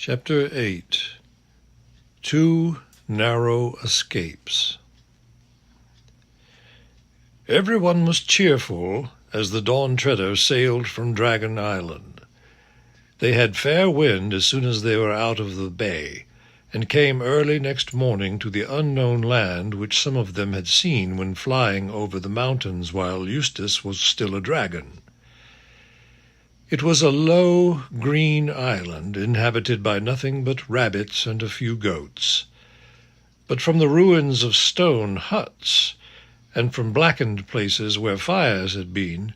Chapter 8. Two Narrow Escapes. Everyone was cheerful as the Dawn Treader sailed from Dragon Island. They had fair wind as soon as they were out of the bay, and came early next morning to the unknown land which some of them had seen when flying over the mountains while Eustace was still a dragon. It was a low, green island, inhabited by nothing but rabbits and a few goats. But from the ruins of stone huts, and from blackened places where fires had been,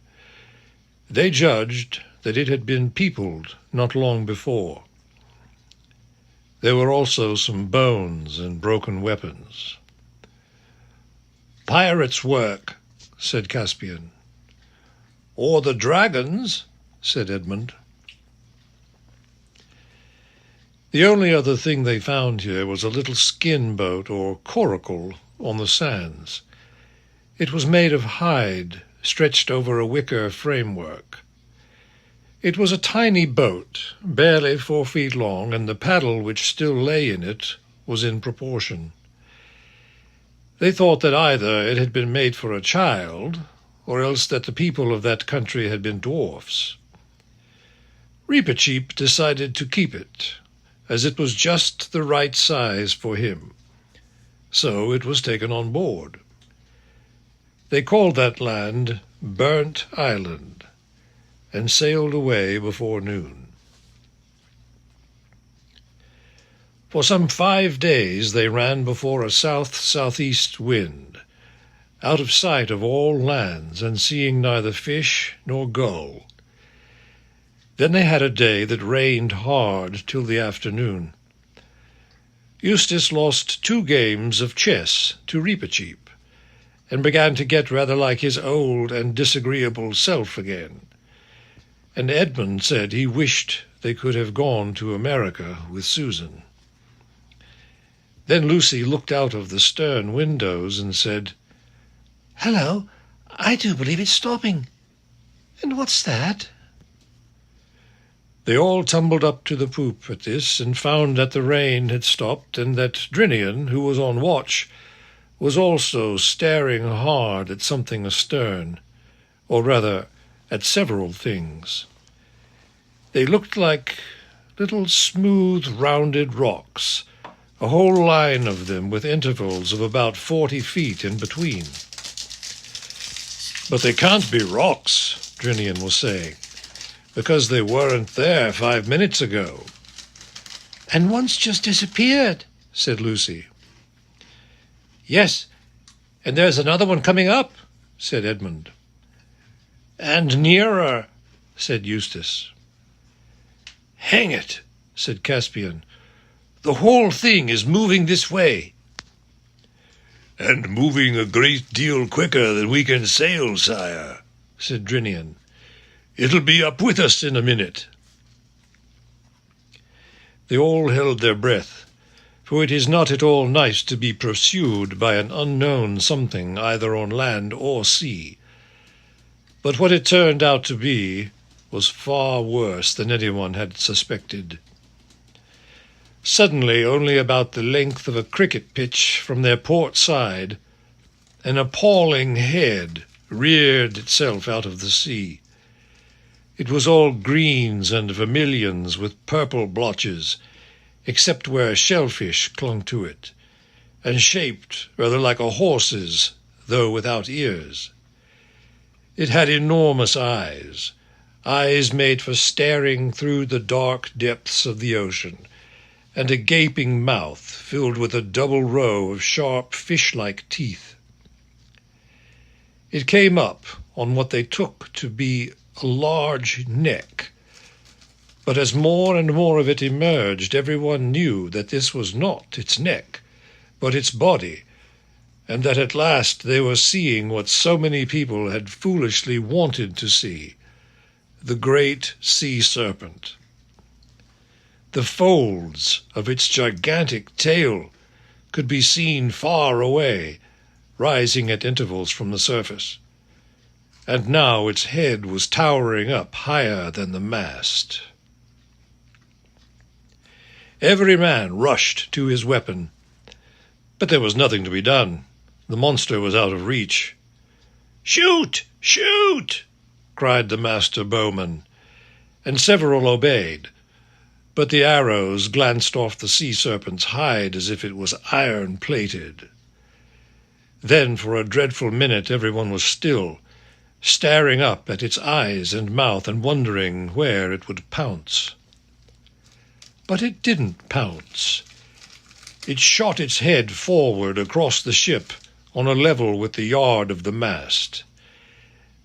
they judged that it had been peopled not long before. There were also some bones and broken weapons. "Pirates' work," said Caspian. "Or the dragons," said Edmund. The only other thing they found here was a little skin boat or coracle on the sands. It was made of hide, stretched over a wicker framework. It was a tiny boat, barely 4 feet long, and the paddle which still lay in it was in proportion. They thought that either it had been made for a child, or else that the people of that country had been dwarfs. Reepicheep decided to keep it, as it was just the right size for him. So it was taken on board. They called that land Burnt Island, and sailed away before noon. For some 5 days they ran before a south-southeast wind, out of sight of all lands, and seeing neither fish nor gull. Then they had a day that rained hard till the afternoon. Eustace lost 2 games of chess to Reepicheep, and began to get rather like his old and disagreeable self again. And Edmund said he wished they could have gone to America with Susan. Then Lucy looked out of the stern windows and said, "Hello, I do believe it's stopping. And what's that?" They all tumbled up to the poop at this, and found that the rain had stopped, and that Drinian, who was on watch, was also staring hard at something astern, or rather at several things. They looked like little smooth, rounded rocks, a whole line of them with intervals of about 40 feet in between. "But they can't be rocks," Drinian was saying, "because they weren't there 5 minutes ago." "And one's just disappeared," said Lucy. "Yes, and there's another one coming up," said Edmund. "And nearer," said Eustace. "Hang it," said Caspian. "The whole thing is moving this way." "And moving a great deal quicker than we can sail, sire," said Drinian. "It'll be up with us in a minute." They all held their breath, for it is not at all nice to be pursued by an unknown something either on land or sea. But what it turned out to be was far worse than anyone had suspected. Suddenly, only about the length of a cricket pitch from their port side, an appalling head reared itself out of the sea. It was all greens and vermilions with purple blotches, except where shellfish clung to it, and shaped rather like a horse's, though without ears. It had enormous eyes made for staring through the dark depths of the ocean, and a gaping mouth filled with a double row of sharp fish-like teeth. It came up on what they took to be a large neck, but as more and more of it emerged, everyone knew that this was not its neck, but its body, and that at last they were seeing what so many people had foolishly wanted to see, the great sea serpent. The folds of its gigantic tail could be seen far away, rising at intervals from the surface. And now its head was towering up higher than the mast. Every man rushed to his weapon. But there was nothing to be done. The monster was out of reach. "Shoot! Shoot!" cried the master bowman, and several obeyed. But the arrows glanced off the sea serpent's hide as if it was iron-plated. Then for a dreadful minute everyone was still, staring up at its eyes and mouth and wondering where it would pounce. But it didn't pounce. It shot its head forward across the ship on a level with the yard of the mast.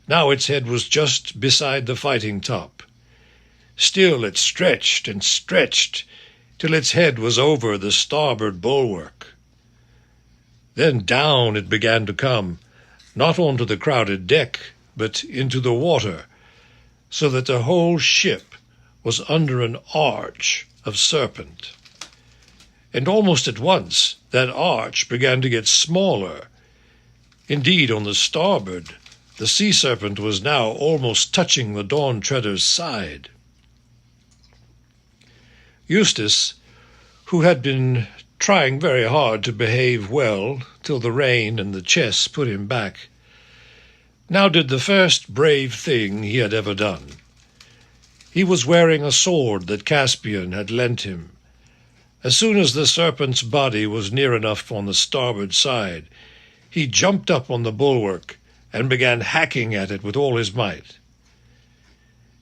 Now its head was just beside the fighting top. Still it stretched and stretched till its head was over the starboard bulwark. Then down it began to come, not onto the crowded deck, but into the water, so that the whole ship was under an arch of serpent. And almost at once that arch began to get smaller. Indeed, on the starboard, the sea serpent was now almost touching the Dawn Treader's side. Eustace, who had been trying very hard to behave well till the rain and the chess put him back, now did the first brave thing he had ever done. He was wearing a sword that Caspian had lent him. As soon as the serpent's body was near enough on the starboard side, he jumped up on the bulwark and began hacking at it with all his might.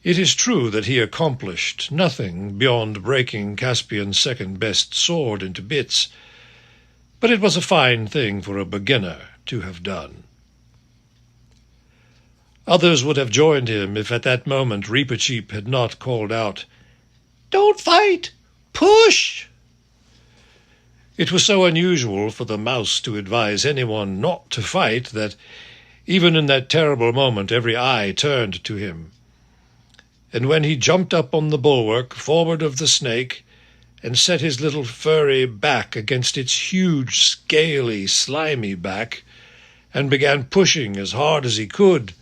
It is true that he accomplished nothing beyond breaking Caspian's second-best sword into bits, but it was a fine thing for a beginner to have done. Others would have joined him if at that moment Reepicheep had not called out, "Don't fight! Push!" It was so unusual for the mouse to advise anyone not to fight that, even in that terrible moment, every eye turned to him. And when he jumped up on the bulwark forward of the snake and set his little furry back against its huge, scaly, slimy back, and began pushing as hard as he could,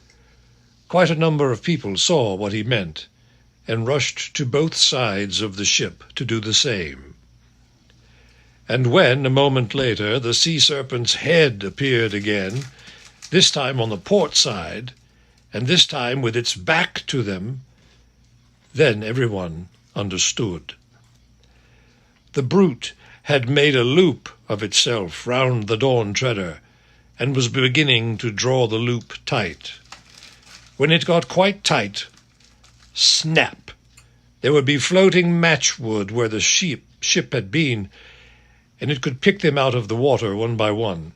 quite a number of people saw what he meant, and rushed to both sides of the ship to do the same. And when, a moment later, the sea serpent's head appeared again, this time on the port side, and this time with its back to them, then everyone understood. The brute had made a loop of itself round the Dawn Treader, and was beginning to draw the loop tight. When it got quite tight, snap! There would be floating matchwood where the ship had been, and it could pick them out of the water one by one.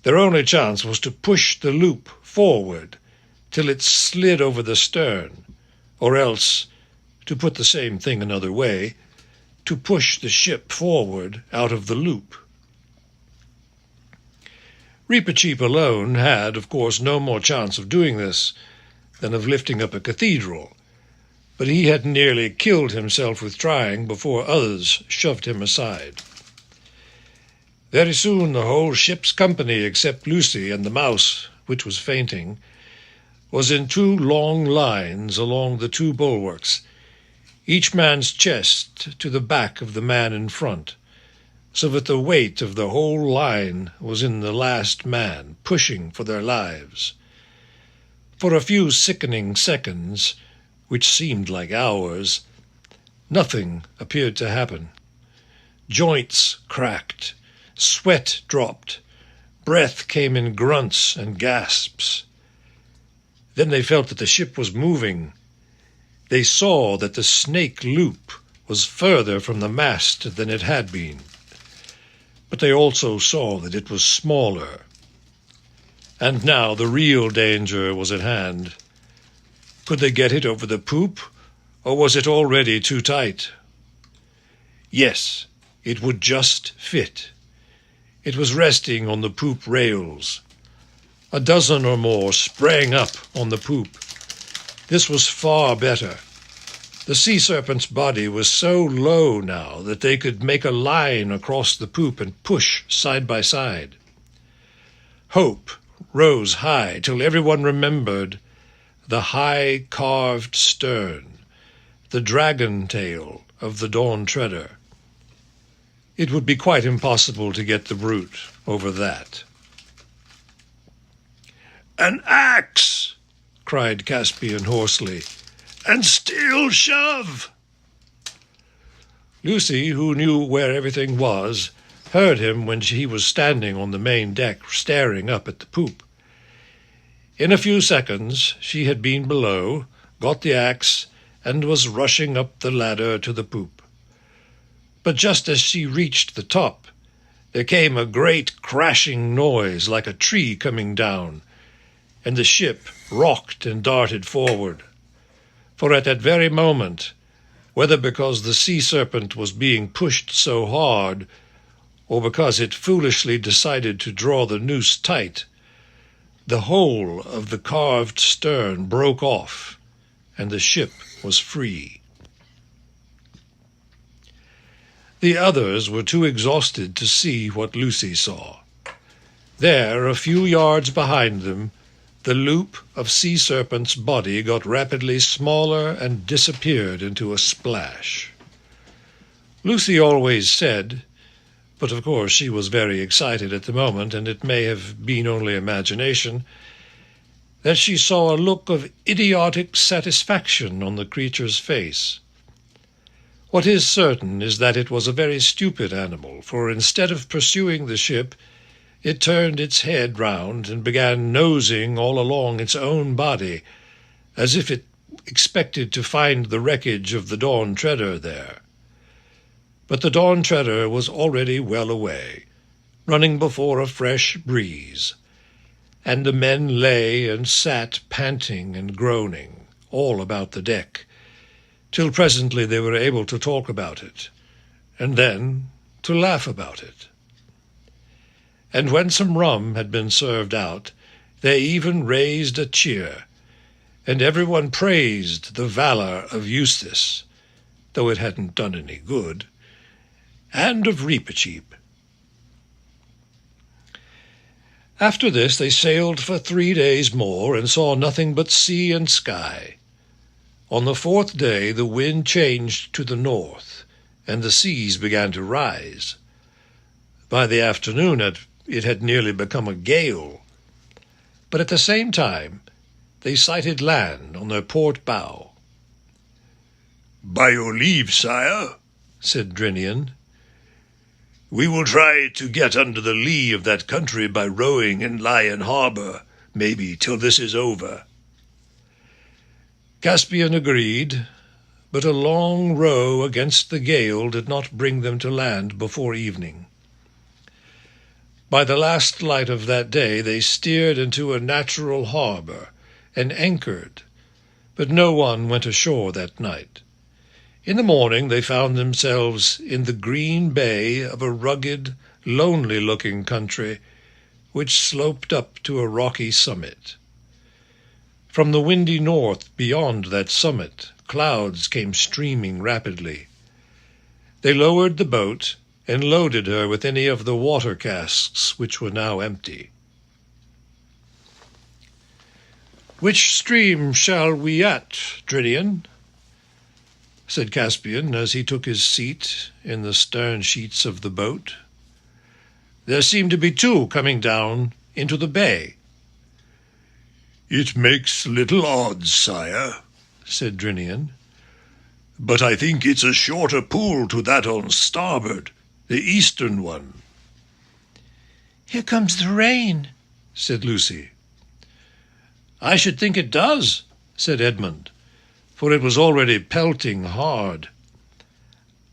Their only chance was to push the loop forward till it slid over the stern, or else, to put the same thing another way, to push the ship forward out of the loop. Reepicheep alone had, of course, no more chance of doing this than of lifting up a cathedral, but he had nearly killed himself with trying before others shoved him aside. Very soon the whole ship's company, except Lucy and the mouse, which was fainting, was in two long lines along the two bulwarks, each man's chest to the back of the man in front, so that the weight of the whole line was in the last man, pushing for their lives. For a few sickening seconds, which seemed like hours, nothing appeared to happen. Joints cracked, sweat dropped, breath came in grunts and gasps. Then they felt that the ship was moving. They saw that the snake loop was further from the mast than it had been. But they also saw that it was smaller. And now the real danger was at hand. Could they get it over the poop, or was it already too tight? Yes, it would just fit. It was resting on the poop rails. A dozen or more sprang up on the poop. This was far better. The sea serpent's body was so low now that they could make a line across the poop and push side by side. Hope rose high till everyone remembered the high carved stern, the dragon tail of the Dawn Treader. It would be quite impossible to get the brute over that. "An axe!" cried Caspian hoarsely. "And still shove!" Lucy, who knew where everything was, heard him when he was standing on the main deck staring up at the poop. In a few seconds she had been below, got the axe, and was rushing up the ladder to the poop. But just as she reached the top, there came a great crashing noise like a tree coming down, and the ship rocked and darted forward. For at that very moment, whether because the sea serpent was being pushed so hard, or because it foolishly decided to draw the noose tight, the whole of the carved stern broke off, and the ship was free. The others were too exhausted to see what Lucy saw. There, a few yards behind them, the loop of Sea Serpent's body got rapidly smaller and disappeared into a splash. Lucy always said, but of course she was very excited at the moment, and it may have been only imagination, that she saw a look of idiotic satisfaction on the creature's face. What is certain is that it was a very stupid animal, for instead of pursuing the ship, it turned its head round and began nosing all along its own body, as if it expected to find the wreckage of the Dawn Treader there. But the Dawn Treader was already well away, running before a fresh breeze, and the men lay and sat panting and groaning all about the deck, till presently they were able to talk about it, and then to laugh about it. And when some rum had been served out, they even raised a cheer, and everyone praised the valor of Eustace, though it hadn't done any good, and of Reepicheep. After this they sailed for 3 days more, and saw nothing but sea and sky. On the 4th day the wind changed to the north, and the seas began to rise. By the afternoon it had nearly become a gale, but at the same time they sighted land on their port bow. "By your leave, sire," said Drinian, "we will try to get under the lee of that country by rowing in Lion Harbour, maybe till this is over." Caspian agreed, but a long row against the gale did not bring them to land before evening. By the last light of that day they steered into a natural harbour and anchored, but no one went ashore that night. In the morning they found themselves in the green bay of a rugged, lonely-looking country which sloped up to a rocky summit. From the windy north beyond that summit clouds came streaming rapidly. They lowered the boat and loaded her with any of the water casks which were now empty. "Which stream shall we at, Drinian?" said Caspian as he took his seat in the stern sheets of the boat. "There seem to be 2 coming down into the bay." "It makes little odds, sire," said Drinian, "but I think it's a shorter pull to that on starboard, the eastern one." "Here comes the rain," said Lucy. "I should think it does," said Edmund, for it was already pelting hard.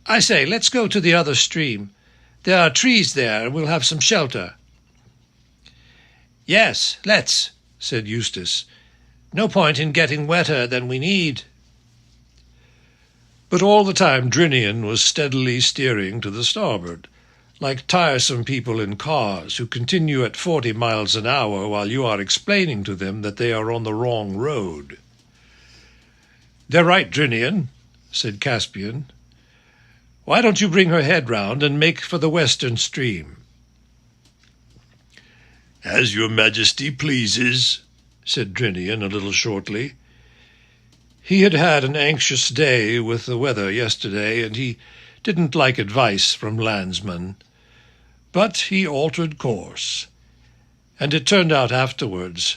"I say, let's go to the other stream. There are trees there, and we'll have some shelter." "Yes, let's," said Eustace. "No point in getting wetter than we need." But all the time Drinian was steadily steering to the starboard, like tiresome people in cars who continue at 40 miles an hour while you are explaining to them that they are on the wrong road. "They're right, Drinian," said Caspian. "Why don't you bring her head round and make for the western stream?" "As your majesty pleases," said Drinian a little shortly. He had had an anxious day with the weather yesterday, and he didn't like advice from landsmen. But he altered course, and it turned out afterwards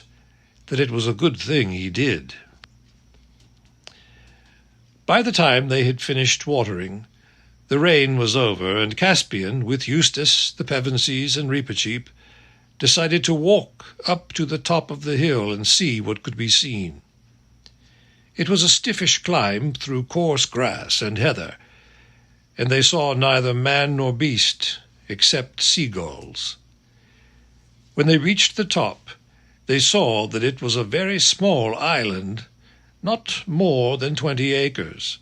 that it was a good thing he did. By the time they had finished watering, the rain was over, and Caspian, with Eustace, the Pevensies, and Reepicheep, decided to walk up to the top of the hill and see what could be seen. It was a stiffish climb through coarse grass and heather, and they saw neither man nor beast except seagulls. When they reached the top, they saw that it was a very small island, not more than 20 acres,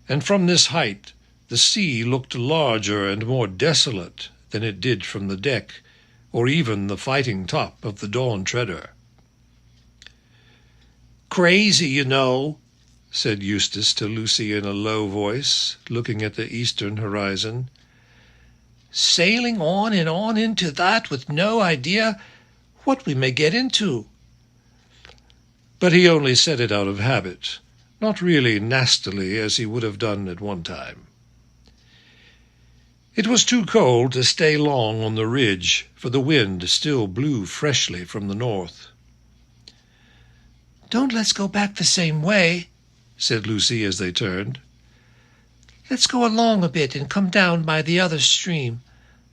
and from this height the sea looked larger and more desolate than it did from the deck, or even the fighting top of the Dawn Treader. "Crazy, you know," said Eustace to Lucy in a low voice, looking at the eastern horizon. "Sailing on and on into that with no idea what we may get into." But he only said it out of habit, not really nastily as he would have done at one time. It was too cold to stay long on the ridge, for the wind still blew freshly from the north. "Don't let's go back the same way," said Lucy as they turned. "Let's go along a bit and come down by the other stream,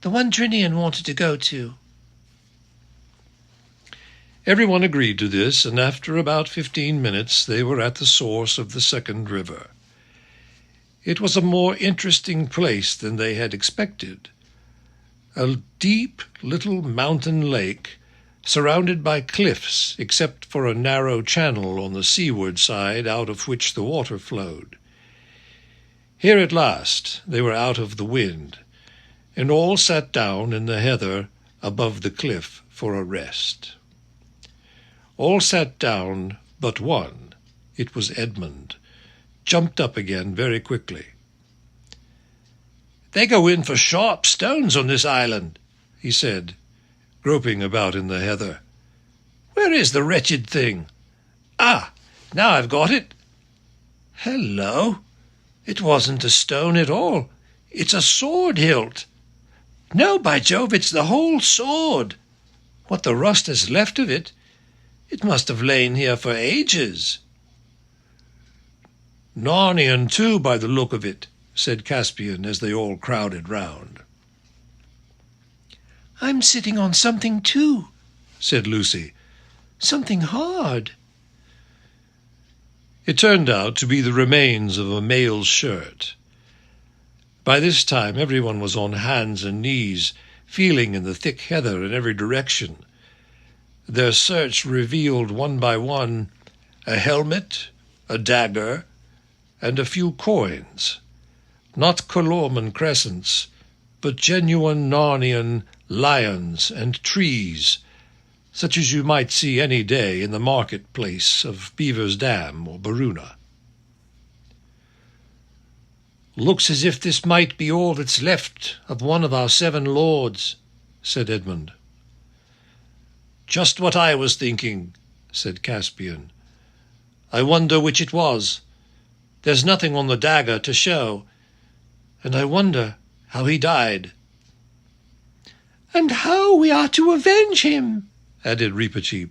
the one Trinian wanted to go to." Everyone agreed to this, and after about 15 minutes they were at the source of the second river. It was a more interesting place than they had expected. A deep little mountain lake, surrounded by cliffs except for a narrow channel on the seaward side out of which the water flowed. Here at last they were out of the wind, and all sat down in the heather above the cliff for a rest. All sat down but one, it was Edmund, jumped up again very quickly. "They go in for sharp stones on this island," he said, groping about in the heather. "Where is the wretched thing? Ah, now I've got it. Hello! It wasn't a stone at all. It's a sword hilt. No, by Jove, it's the whole sword. What the rust has left of it, it must have lain here for ages." "Narnian, too, by the look of it," said Caspian as they all crowded round. "I'm sitting on something too," said Lucy. "Something hard." It turned out to be the remains of a male's shirt. By this time everyone was on hands and knees, feeling in the thick heather in every direction. Their search revealed one by one a helmet, a dagger, and a few coins, not Colorman crescents, but genuine Narnian lions and trees, such as you might see any day in the market-place of Beaver's Dam or Baruna. "Looks as if this might be all that's left of one of our 7 lords," said Edmund. "Just what I was thinking," said Caspian. "I wonder which it was. There's nothing on the dagger to show, and I wonder how he died." "And how we are to avenge him," added Reepicheep.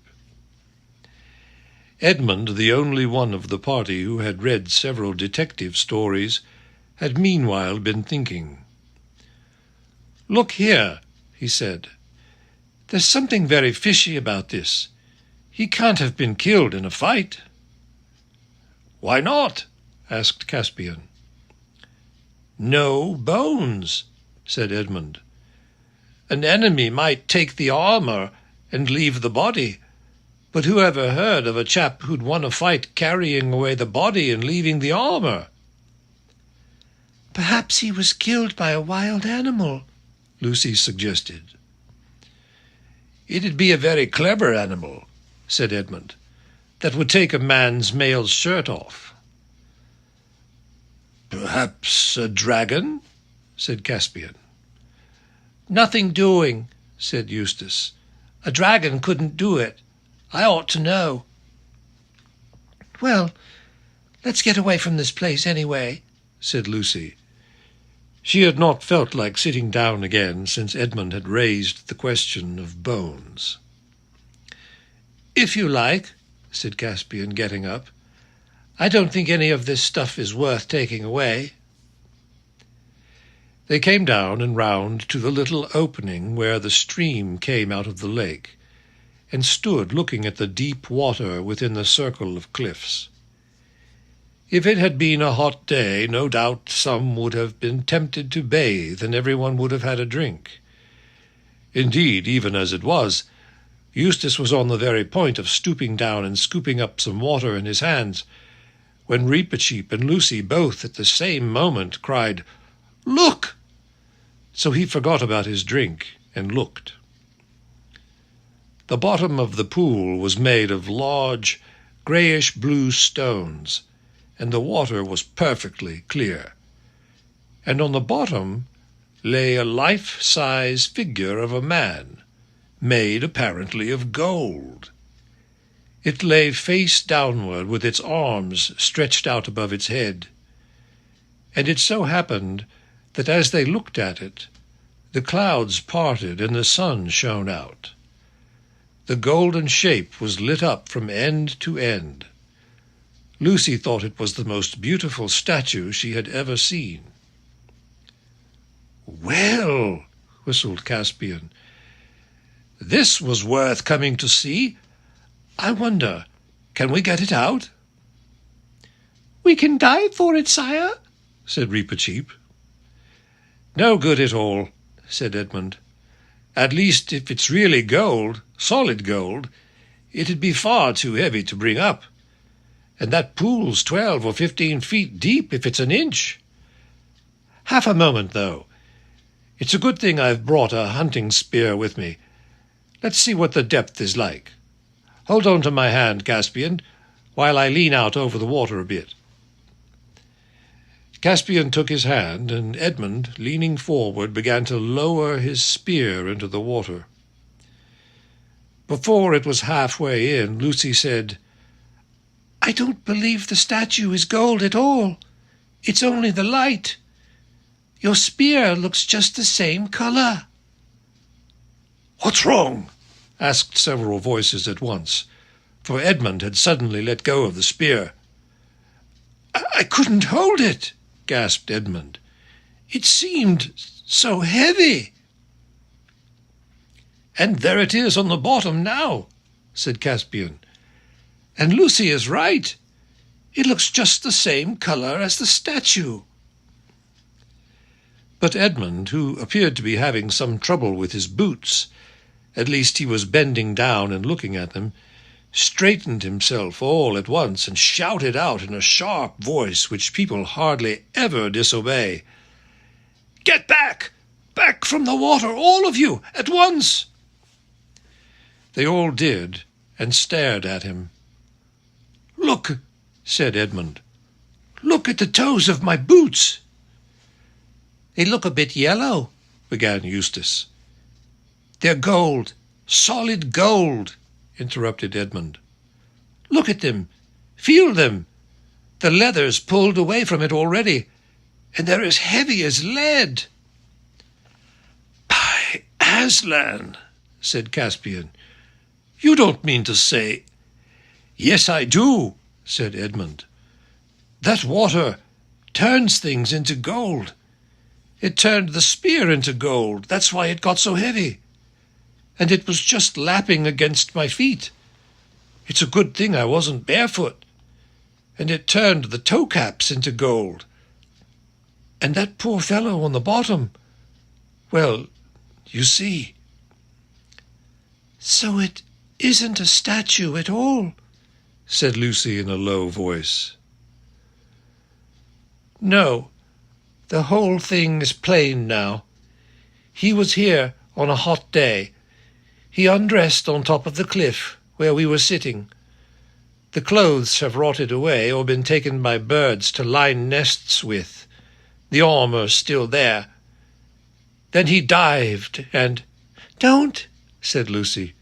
Edmund, the only one of the party who had read several detective stories, had meanwhile been thinking. "Look here," he said. "There's something very fishy about this. He can't have been killed in a fight." "Why not?" asked Caspian. "No bones," said Edmund. "An enemy might take the armour and leave the body, but who ever heard of a chap who'd won a fight carrying away the body and leaving the armour?" "Perhaps he was killed by a wild animal," Lucy suggested. "It'd be a very clever animal," said Edmund, "that would take a man's male shirt off." "Perhaps a dragon?" said Caspian. "Nothing doing," said Eustace. "A dragon couldn't do it. I ought to know." "Well, "Let's get away from this place anyway," said Lucy. She had not felt like sitting down again since Edmund had raised the question of bones. "If you like," said Caspian, getting up. "I don't think any of this stuff is worth taking away." They came down and round to the little opening where the stream came out of the lake, and stood looking at the deep water within the circle of cliffs. If it had been a hot day, no doubt some would have been tempted to bathe, and everyone would have had a drink. Indeed, even as it was, Eustace was on the very point of stooping down and scooping up some water in his hands, when Reepicheep and Lucy both at the same moment cried, "Look!" So he forgot about his drink and looked. The bottom of the pool was made of large, greyish-blue stones, and the water was perfectly clear. And on the bottom lay a life-size figure of a man, made apparently of gold. It lay face downward with its arms stretched out above its head. And it so happened that as they looked at it, the clouds parted and the sun shone out. The golden shape was lit up from end to end. Lucy thought it was the most beautiful statue she had ever seen. "Well," whistled Caspian, "this was worth coming to see. I wonder, can we get it out?" "We can dive for it, sire," said Reepicheep. "No good at all," said Edmund. "At least, if it's really gold, solid gold, it'd be far too heavy to bring up. And that pool's 12 or 15 feet deep if it's an inch. Half a moment, though. It's a good thing I've brought a hunting spear with me. Let's see what the depth is like. Hold on to my hand, Caspian, while I lean out over the water a bit." Caspian took his hand, and Edmund, leaning forward, began to lower his spear into the water. Before it was halfway in, Lucy said, "I don't believe the statue is gold at all. It's only the light. Your spear looks just the same color." "What's wrong?" asked several voices at once, for Edmund had suddenly let go of the spear. I couldn't hold it," gasped Edmund. "It seemed so heavy." "And there it is on the bottom now," said Caspian. "And Lucy is right. It looks just the same color as the statue." But Edmund, who appeared to be having some trouble with his boots, at least he was bending down and looking at them, straightened himself all at once and shouted out in a sharp voice which people hardly ever disobey, "Get back! Back from the water, all of you, at once!" They all did, and stared at him. "Look," said Edmund. "Look at the toes of my boots." "They look a bit yellow," began Eustace. "They're gold, solid gold," interrupted Edmund. "Look at them. Feel them. The leather's pulled away from it already, and they're as heavy as lead." "By Aslan," said Caspian, "you don't mean to say—" "Yes, I do," said Edmund. "That water turns things into gold. It turned the spear into gold. That's why it got so heavy. And it was just lapping against my feet. It's a good thing I wasn't barefoot. And it turned the toe caps into gold. And that poor fellow on the bottom, well, you see." "So it isn't a statue at all," said Lucy in a low voice. "No, the whole thing is plain now. He was here on a hot day. He undressed on top of the cliff where we were sitting. The clothes have rotted away or been taken by birds to line nests with. The armor's still there. Then he dived and—" "Don't," said Lucy.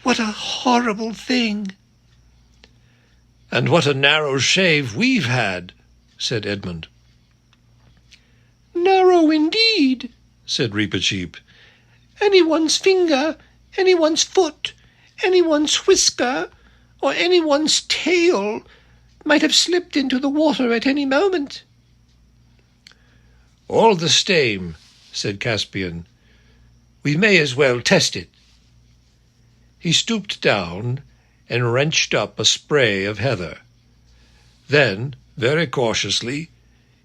"What a horrible thing." "And what a narrow shave we've had," said Edmund. "Narrow indeed," said Reepicheep. "Anyone's finger, anyone's foot, anyone's whisker, or anyone's tail might have slipped into the water at any moment." "All the same," said Caspian, "we may as well test it." He stooped down and wrenched up a spray of heather. Then, very cautiously,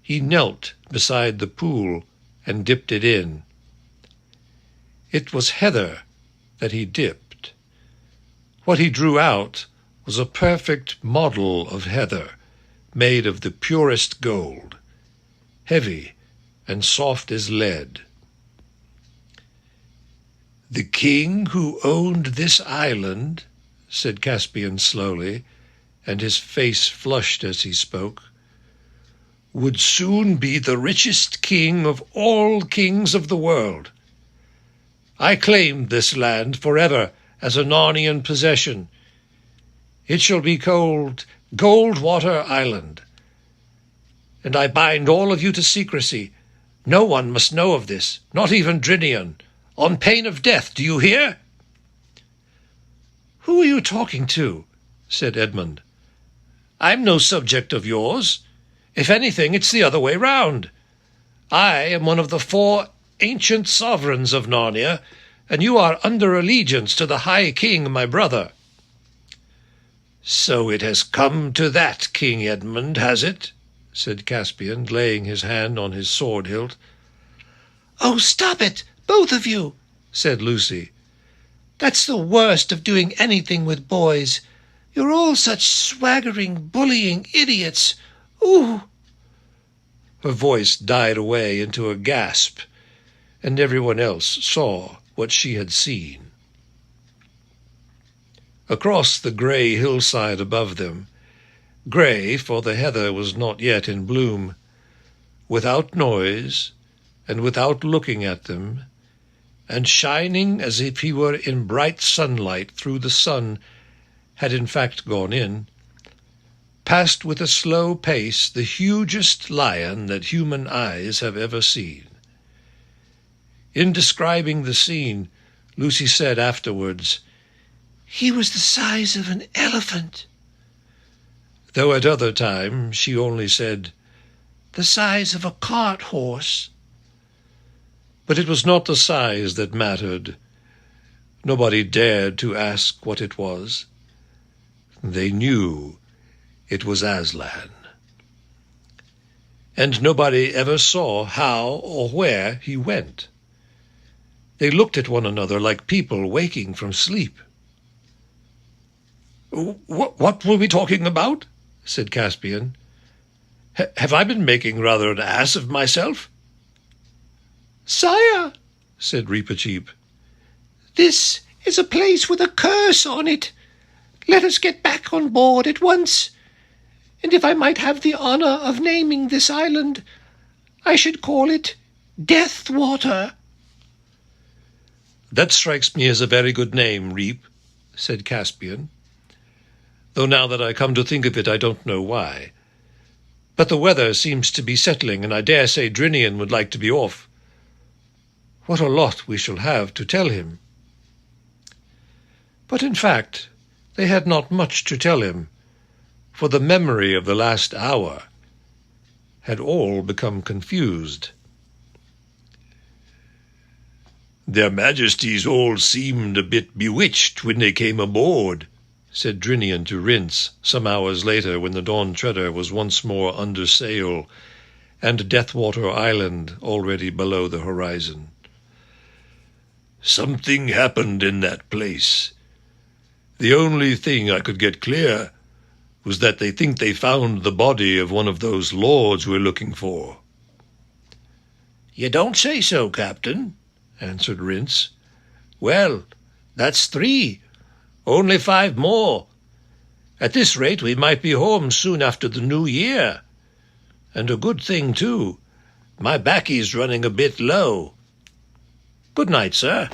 he knelt beside the pool and dipped it in. It was heather that he dipped. What he drew out was a perfect model of heather, made of the purest gold, heavy and soft as lead. "The king who owned this island," said Caspian slowly, and his face flushed as he spoke, "would soon be the richest king of all kings of the world. I claim this land forever as a Narnian possession. It shall be called Goldwater Island. And I bind all of you to secrecy. No one must know of this, not even Drinian, on pain of death. Do you hear?" "Who are you talking to?" said Edmund. "I'm no subject of yours. If anything, it's the other way round. I am one of the 4 ancient sovereigns of Narnia, and you are under allegiance to the High King, my brother." "So it has come to that, King Edmund, has it?" said Caspian, laying his hand on his sword hilt. "Oh, stop it, both of you," said Lucy. "That's the worst of doing anything with boys. You're all such swaggering, bullying idiots. Ooh!" Her voice died away into a gasp, and everyone else saw what she had seen. Across the grey hillside above them, grey, for the heather was not yet in bloom, without noise and without looking at them, and shining as if he were in bright sunlight through the sun had in fact gone in, passed with a slow pace the hugest lion that human eyes have ever seen. In describing the scene, Lucy said afterwards, "He was the size of an elephant," though at other times she only said, "the size of a cart horse." But it was not the size that mattered. Nobody dared to ask what it was. They knew it was Aslan. And nobody ever saw how or where he went. They looked at one another like people waking from sleep. "What were we talking about?" said Caspian. "Have I been making rather an ass of myself?" "Sire," said Reepicheep, "this is a place with a curse on it. Let us get back on board at once. And if I might have the honour of naming this island, I should call it Deathwater." "That strikes me as a very good name, Reep," said Caspian, "though now that I come to think of it, I don't know why. But the weather seems to be settling, and I dare say Drinian would like to be off. What a lot we shall have to tell him." But in fact, they had not much to tell him, for the memory of the last hour had all become confused. "Their Majesties all seemed a bit bewitched when they came aboard," said Drinian to Rince some hours later, when the Dawn Treader was once more under sail and Deathwater Island already below the horizon. "Something happened in that place. The only thing I could get clear was that they think they found the body of one of those lords we're looking for." "You don't say so, Captain," answered Rince. "Well, that's 3. Only 5 more. At this rate we might be home soon after the new year. And a good thing, too. My backie's running a bit low. Good night, sir."